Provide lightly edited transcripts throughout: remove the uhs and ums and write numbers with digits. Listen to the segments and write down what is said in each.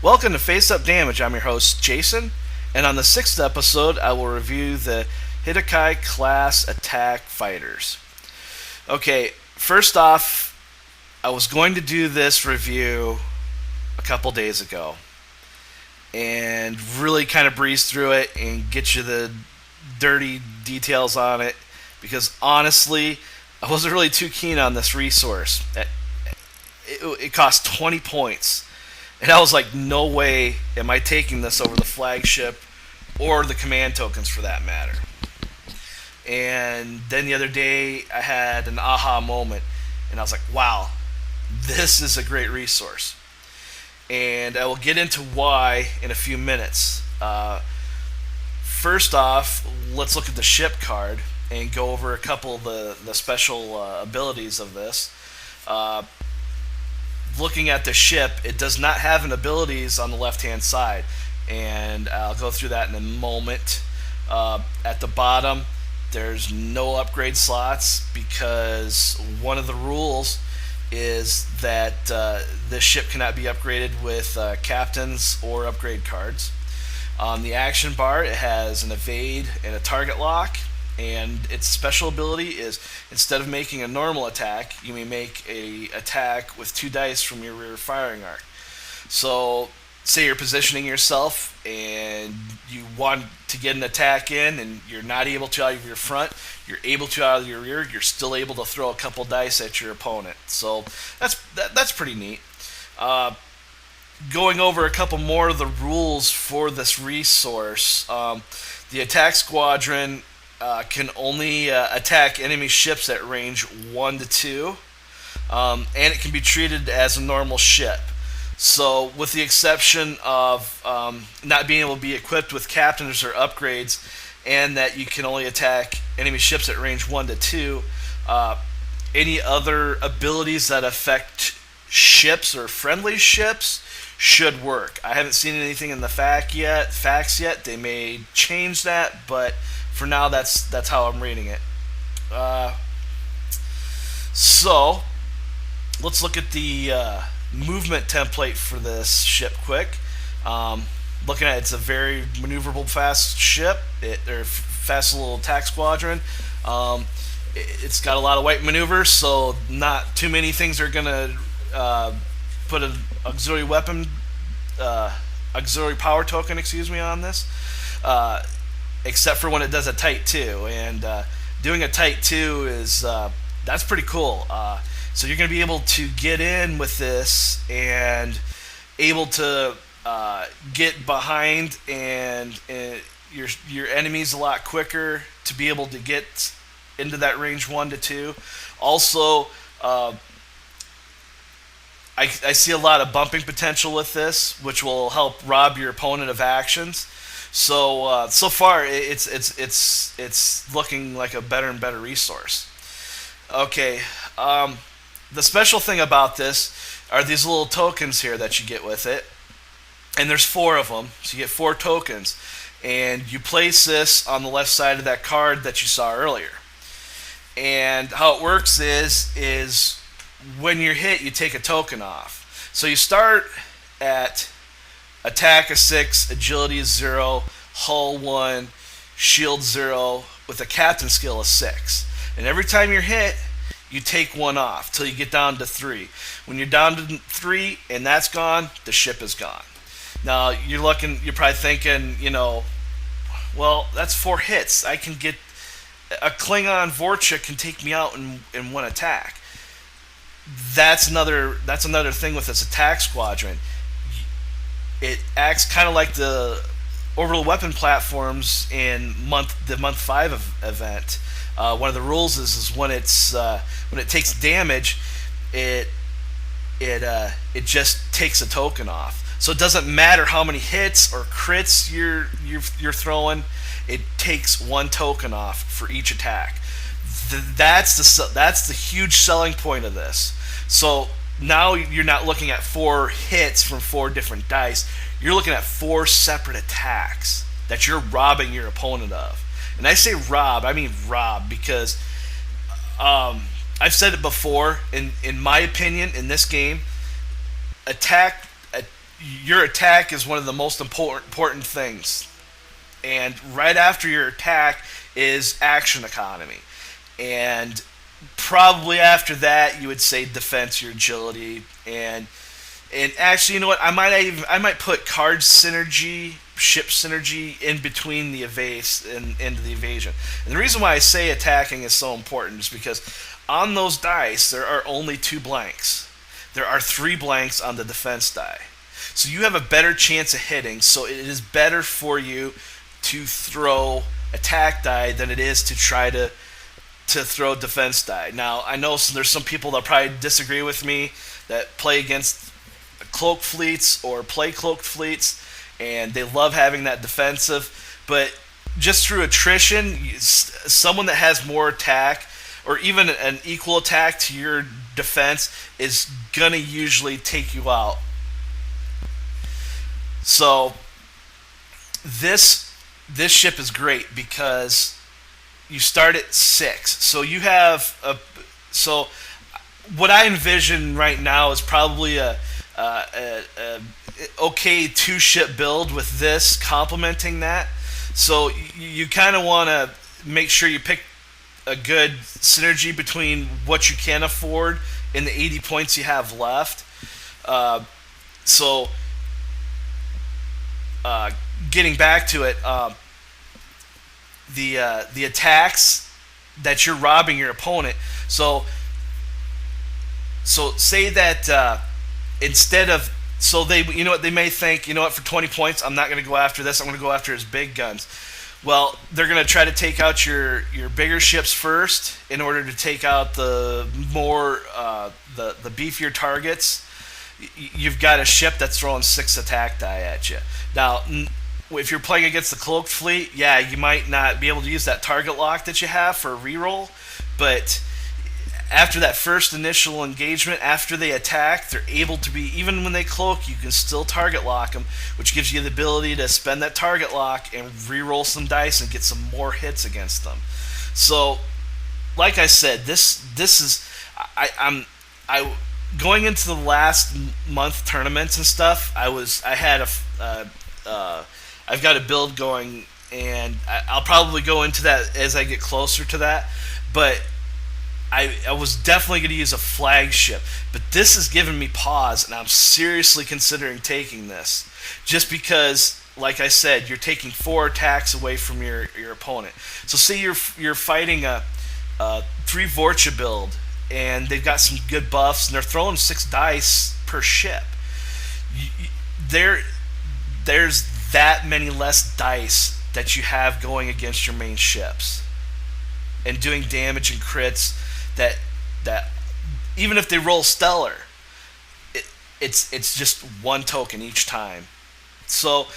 Welcome to Face Up Damage. I'm your host, Jason, and on the sixth episode, I will review the Hideki Class Attack Fighters. Okay, first off, I was going to do this review a couple days ago and really kind of breeze through it and get you the dirty details on it because honestly, I wasn't really too keen on this resource. It cost 20 points. And I was like, no way am I taking this over the flagship or the command tokens for that matter. And then the other day, I had an aha moment. And I was like, wow, this is a great resource. And I will get into why in a few minutes. First off, let's look at the ship card and go over a couple of the special abilities of this. Looking at the ship, it does not have an abilities on the left-hand side, and I'll go through that in a moment. At the bottom, there's no upgrade slots because one of the rules is that this ship cannot be upgraded with captains or upgrade cards. On the action bar, it has an evade and a target lock. And its special ability is instead of making a normal attack, you may make a attack with 2 dice from your rear firing arc. So, say you're positioning yourself and you want to get an attack in and you're not able to out of your front, you're able to out of your rear, you're still able to throw a couple dice at your opponent. So, that's pretty neat. Going over a couple more of the rules for this resource, the attack squadron can only attack enemy ships at range 1 to 2, and it can be treated as a normal ship. So, with the exception of not being able to be equipped with captains or upgrades, and that you can only attack enemy ships at range 1 to 2, any other abilities that affect ships or friendly ships should work. I haven't seen anything in the facts yet. They may change that, but for now, that's how I'm reading it. So, let's look at the movement template for this ship quick. Looking at it, it's a very maneuverable, fast ship. Fast little attack squadron. It's got a lot of white maneuvers, so not too many things are gonna put an auxiliary weapon, auxiliary power token, on this. Except for when it does a tight 2, and doing a tight 2 is that's pretty cool. So you're going to be able to get in with this and able to get behind and your enemies a lot quicker to be able to get into that range 1 to 2. Also, I see a lot of bumping potential with this, which will help rob your opponent of actions. So far it's looking like a better and better resource. Okay, the special thing about this are these little tokens here that you get with it, and there's 4 of them. So you get 4 tokens, and you place this on the left side of that card that you saw earlier. And how it works is when you're hit, you take a token off. So you start at attack is 6, agility is 0, hull 1, shield 0, with a captain skill of 6. And every time you're hit, you take 1 off till you get down to 3. When you're down to 3 and that's gone, the ship is gone. Now you're probably thinking, well, that's 4 hits. I can get a Klingon Vorchik can take me out in 1 attack. That's another thing with this attack squadron. It acts kind of like the orbital weapon platforms in the month 5 event. One of the rules is when it takes damage, it just takes a token off. So it doesn't matter how many hits or crits you're throwing. It takes 1 token off for each attack. That's the huge selling point of this. So now you're not looking at 4 hits from 4 different dice. You're looking at 4 separate attacks that you're robbing your opponent of. And I say rob, I mean rob, because I've said it before. In my opinion, in this game, your attack is one of the most important things. And right after your attack is action economy. And probably after that, you would say defense, your agility, and actually, you know what? I might put card synergy, ship synergy in between the evase and into the evasion. And the reason why I say attacking is so important is because on those dice there are only 2 blanks. There are 3 blanks on the defense die. So you have a better chance of hitting. So it is better for you to throw attack die than it is to try to throw defense die. Now, I know there's some people that probably disagree with me that play against cloak fleets or play cloaked fleets, and they love having that defensive. But just through attrition, someone that has more attack or even an equal attack to your defense is going to usually take you out. So this ship is great because you start at 6. So you have so what I envision right now is probably a okay 2-ship build with this complementing that. So you kind of want to make sure you pick a good synergy between what you can afford and the 80 points you have left. Getting back to it, the attacks that you're robbing your opponent. So say that instead of they may think, for 20 points I'm not going to go after this. I'm going to go after his big guns. Well, they're going to try to take out your bigger ships first in order to take out the more the beefier targets. You've got a ship that's throwing 6 attack die at you. Now, if you're playing against the cloaked fleet, yeah, you might not be able to use that target lock that you have for a reroll, but after that first initial engagement, after they attack, they're able to be, even when they cloak, you can still target lock them, which gives you the ability to spend that target lock and reroll some dice and get some more hits against them. So, like I said, this is I'm going into the last month tournaments and stuff. I've got a build going, and I'll probably go into that as I get closer to that, but I was definitely going to use a flagship, but this has given me pause, and I'm seriously considering taking this, just because, like I said, you're taking 4 attacks away from your opponent. So say you're fighting a 3 Vorcha build, and they've got some good buffs, and they're throwing 6 dice per ship. There's that many less dice that you have going against your main ships, and doing damage and crits that even if they roll stellar, it's just 1 token each time. So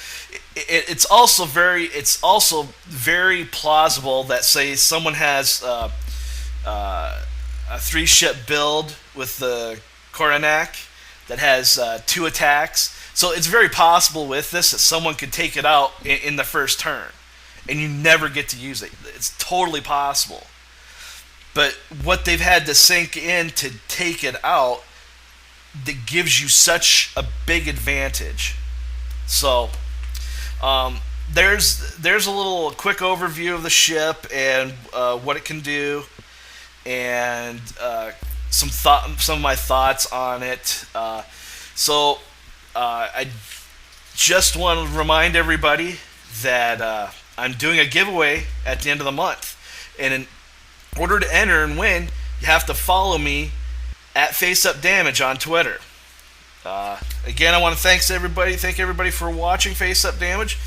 it's also very plausible that, say, someone has a 3-ship build with the Koranak that has 2 attacks. So it's very possible with this that someone could take it out in the first turn, and you never get to use it. It's totally possible. But what they've had to sink in to take it out, that gives you such a big advantage. So there's a little quick overview of the ship and what it can do, and some of my thoughts on it. I just want to remind everybody that I'm doing a giveaway at the end of the month, and in order to enter and win, you have to follow me at FaceUpDamage on Twitter. Again, I want to thank everybody for watching Face Up Damage.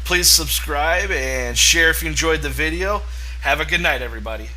Please subscribe and share if you enjoyed the video. Have a good night, everybody.